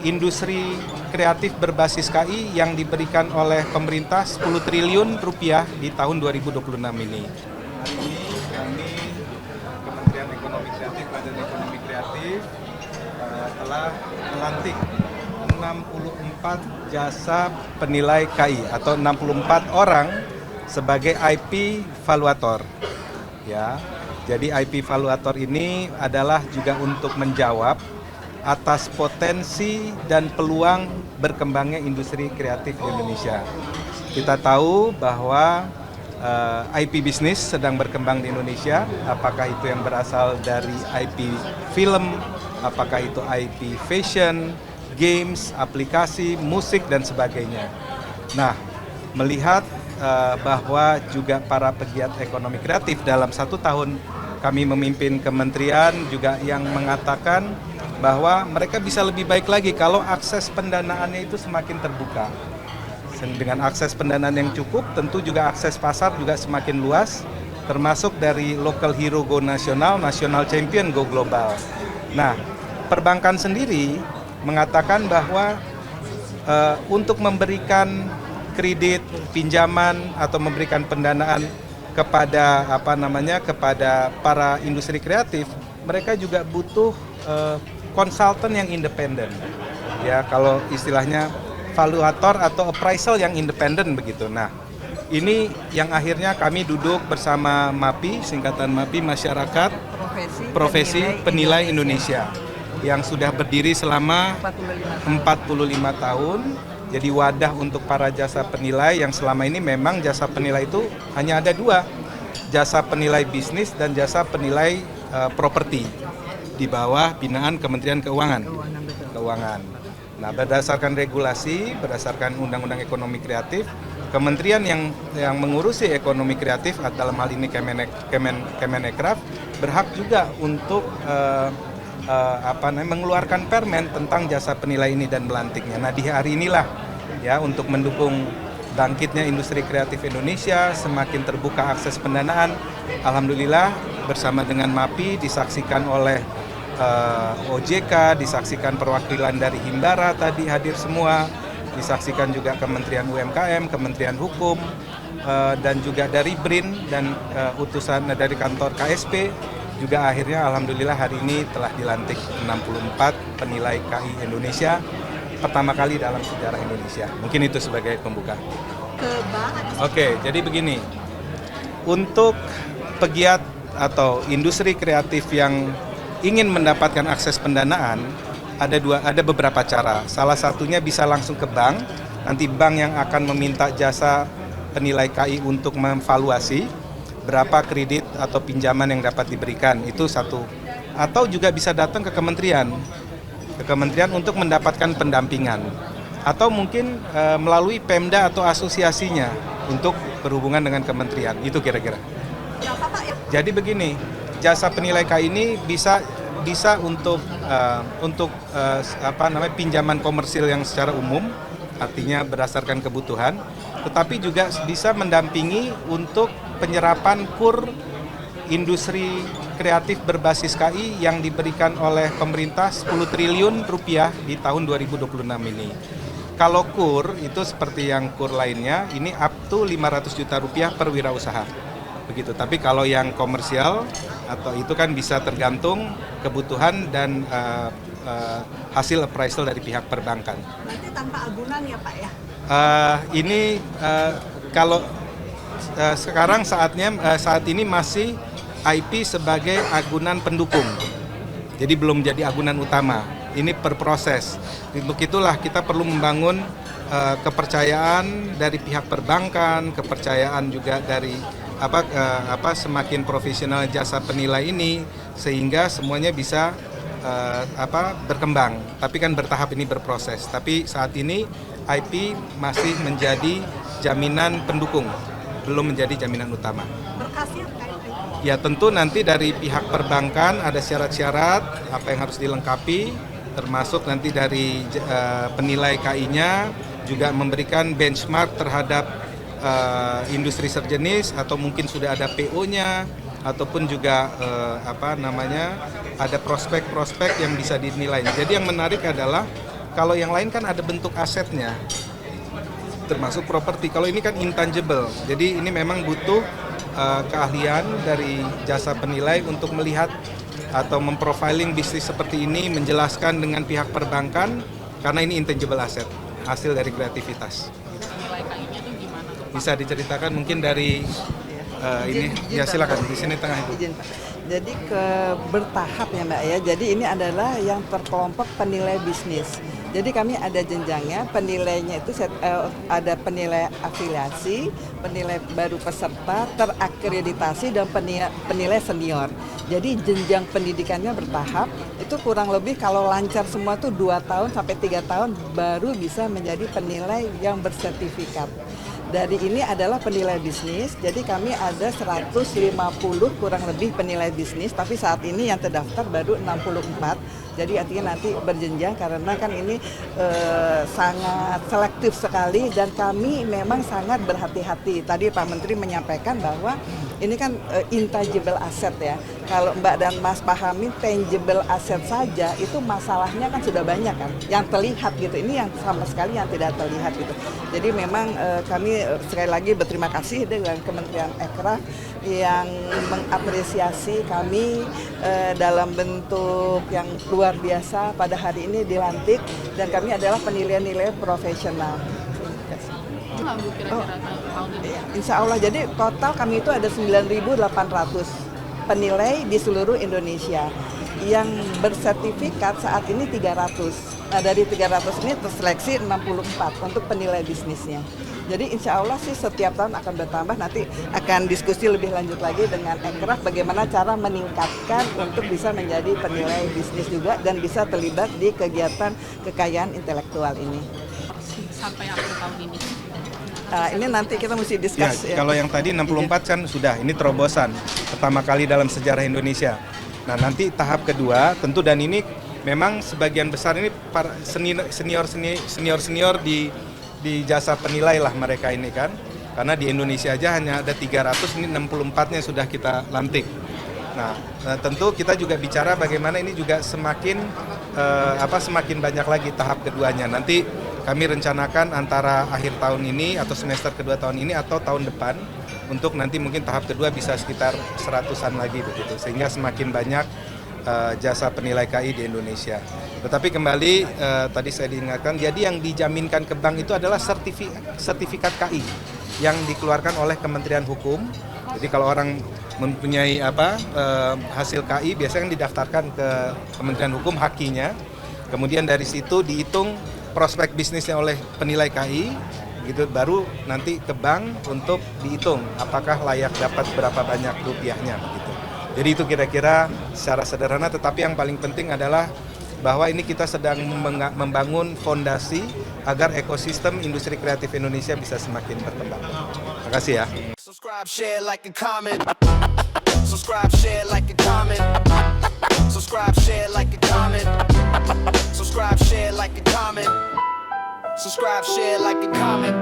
industri kreatif berbasis KI yang diberikan oleh pemerintah 10 triliun rupiah di tahun 2026 ini. Hari ini kami Kementerian Ekonomi Kreatif, Badan Ekonomi Kreatif telah melantik 64 jasa penilai KI atau 64 orang sebagai IP valuator. Ya, jadi IP valuator ini adalah juga untuk menjawab atas potensi dan peluang berkembangnya industri kreatif di Indonesia. Kita tahu bahwa IP bisnis sedang berkembang di Indonesia, apakah itu yang berasal dari IP film, apakah itu IP fashion, games, aplikasi, musik, dan sebagainya. Nah, melihat bahwa juga para pegiat ekonomi kreatif dalam 1 tahun kami memimpin kementerian juga yang mengatakan bahwa mereka bisa lebih baik lagi kalau akses pendanaannya itu semakin terbuka. Dengan akses pendanaan yang cukup, tentu juga akses pasar juga semakin luas, termasuk dari local hero go nasional, national champion go global. Nah, perbankan sendiri mengatakan bahwa untuk memberikan kredit, pinjaman atau memberikan pendanaan kepada kepada para industri kreatif, mereka juga butuh konsultan yang independen. Ya, kalau istilahnya valuator atau appraisal yang independen begitu. Nah, ini yang akhirnya kami duduk bersama MAPI, singkatan MAPI, Masyarakat Profesi Penilai Indonesia, yang sudah berdiri selama 45 tahun. Jadi wadah untuk para jasa penilai yang selama ini memang jasa penilai itu hanya ada 2, jasa penilai bisnis dan jasa penilai properti di bawah binaan Kementerian Keuangan. Nah, berdasarkan regulasi, berdasarkan Undang-Undang Ekonomi Kreatif, kementerian yang mengurusi ekonomi kreatif dalam hal ini Kemenekraf berhak juga untuk mengeluarkan permen tentang jasa penilai ini dan melantiknya. Nah, di hari inilah ya untuk mendukung bangkitnya industri kreatif Indonesia, semakin terbuka akses pendanaan. Alhamdulillah bersama dengan MAPI disaksikan oleh OJK, disaksikan perwakilan dari Himbara tadi hadir semua, disaksikan juga Kementerian UMKM, Kementerian Hukum, dan juga dari BRIN dan utusan dari kantor KSP. Juga akhirnya alhamdulillah hari ini telah dilantik 64 penilai KI Indonesia pertama kali dalam sejarah Indonesia. Mungkin itu sebagai pembuka. Oke, jadi begini. Untuk pegiat atau industri kreatif yang ingin mendapatkan akses pendanaan, ada beberapa cara. Salah satunya bisa langsung ke bank. Nanti bank yang akan meminta jasa penilai KI untuk memvaluasi berapa kredit atau pinjaman yang dapat diberikan, itu satu. Atau juga bisa datang ke kementerian untuk mendapatkan pendampingan, atau mungkin melalui Pemda atau asosiasinya untuk berhubungan dengan kementerian. Itu kira-kira. Jadi begini, jasa penilai KI ini bisa untuk pinjaman komersil yang secara umum, artinya berdasarkan kebutuhan, tetapi juga bisa mendampingi untuk penyerapan KUR industri kreatif berbasis KI yang diberikan oleh pemerintah 10 triliun rupiah di tahun 2026 ini. Kalau KUR itu seperti yang KUR lainnya, ini up to 500 juta rupiah per wirausaha. Begitu. Tapi kalau yang komersial atau itu kan bisa tergantung kebutuhan dan hasil appraisal dari pihak perbankan. Nanti tanpa agunan ya Pak ya? Kalau sekarang saat ini masih IP sebagai agunan pendukung, jadi belum jadi agunan utama. Ini berproses. Untuk itulah kita perlu membangun kepercayaan dari pihak perbankan, kepercayaan juga dari semakin profesional jasa penilai ini, sehingga semuanya bisa berkembang. Tapi kan bertahap, ini berproses. Tapi saat ini IP masih menjadi jaminan pendukung, belum menjadi jaminan utama. Berkasnya Ya tentu nanti dari pihak perbankan ada syarat-syarat apa yang harus dilengkapi, termasuk nanti dari penilai KI-nya juga memberikan benchmark terhadap industri sejenis, atau mungkin sudah ada PO-nya, ataupun juga ada prospek-prospek yang bisa dinilai. Jadi yang menarik adalah kalau yang lain kan ada bentuk asetnya, termasuk properti. Kalau ini kan intangible, jadi ini memang butuh keahlian dari jasa penilai untuk melihat atau memprofiling bisnis seperti ini, menjelaskan dengan pihak perbankan, karena ini intangible asset, hasil dari kreativitas. Nilai KI-nya tuh gimana tuh, Pak? Bisa diceritakan mungkin dari ini, ya silakan di sini tengah itu. Izin Pak. Jadi bertahap ya Mbak ya. Jadi ini adalah yang terkelompok penilai bisnis. Jadi kami ada jenjangnya, penilainya itu ada penilai afiliasi, penilai baru peserta, terakreditasi, dan penilai senior. Jadi jenjang pendidikannya bertahap, itu kurang lebih kalau lancar semua tuh 2 tahun sampai 3 tahun baru bisa menjadi penilai yang bersertifikat. Dari ini adalah penilai bisnis, jadi kami ada 150 kurang lebih penilai bisnis, tapi saat ini yang terdaftar baru 64. Jadi artinya nanti berjenjang karena kan ini sangat selektif sekali dan kami memang sangat berhati-hati. Tadi Pak Menteri menyampaikan bahwa ini kan intangible asset ya. Kalau Mbak dan Mas pahami tangible asset saja itu masalahnya kan sudah banyak kan. Yang terlihat gitu, ini yang sama sekali yang tidak terlihat gitu. Jadi memang kami sekali lagi berterima kasih dengan Kementerian Ekraf yang mengapresiasi kami dalam bentuk yang luar biasa pada hari ini dilantik, dan kami adalah penilai-nilai profesional. Nggak Bu kira-kira tahun ini? Insya Allah, jadi total kami itu ada 9.800 penilai di seluruh Indonesia. Yang bersertifikat saat ini 300. Nah dari 300 ini terseleksi 64 untuk penilai bisnisnya. Jadi insya Allah sih setiap tahun akan bertambah, nanti akan diskusi lebih lanjut lagi dengan Ekraf bagaimana cara meningkatkan untuk bisa menjadi penilai bisnis juga dan bisa terlibat di kegiatan kekayaan intelektual ini. Sampai akhir tahun ini? Ini nanti kita mesti Ya, discuss. kalau yang tadi 64 kan sudah, ini terobosan pertama kali dalam sejarah Indonesia. Nah nanti tahap kedua tentu, dan ini memang sebagian besar ini para senior di jasa penilai lah mereka ini kan, karena di Indonesia aja hanya ada 300, ini 64-nya sudah kita lantik. Nah tentu kita juga bicara bagaimana ini juga semakin semakin banyak lagi tahap keduanya. Nanti kami rencanakan antara akhir tahun ini atau semester kedua tahun ini atau tahun depan, untuk nanti mungkin tahap kedua bisa sekitar 100-an lagi begitu, sehingga semakin banyak jasa penilai KI di Indonesia. Tetapi kembali tadi saya diingatkan, jadi yang dijaminkan ke bank itu adalah sertifikat KI yang dikeluarkan oleh Kementerian Hukum. Jadi kalau orang mempunyai hasil KI biasanya kan didaftarkan ke Kementerian Hukum hakinya, kemudian dari situ dihitung prospek bisnisnya oleh penilai KI, gitu, baru nanti ke bank untuk dihitung apakah layak dapat berapa banyak rupiahnya gitu. Jadi itu kira-kira secara sederhana, tetapi yang paling penting adalah bahwa ini kita sedang membangun fondasi agar ekosistem industri kreatif Indonesia bisa semakin berkembang. Terima kasih ya. Subscribe, share, like, and comment. Subscribe, share, like, and comment. Subscribe, share, like, and comment. Subscribe, share, like, and comment. Subscribe, share, like, and comment.